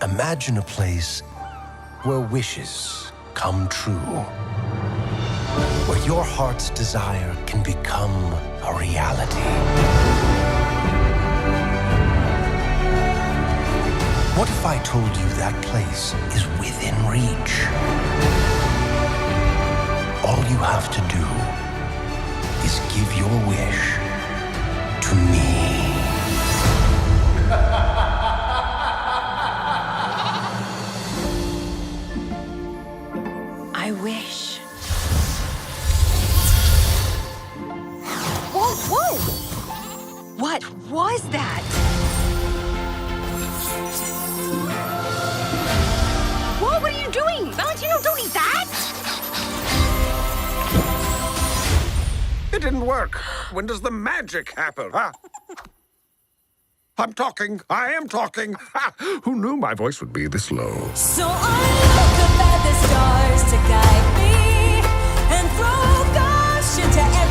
Imagine a place where wishes come true. Where your heart's desire can become a reality. What if I told you that place is within reach? All you have to do is give your wish to me. I wish. Whoa, whoa! What was that? Whoa, what are you doing? Valentino, don't eat that! It didn't work. When does the magic happen, huh? I'm talking. I am talking. Ha! Who knew my voice would be this low? So I look up at the stars to guide me and throw caution to every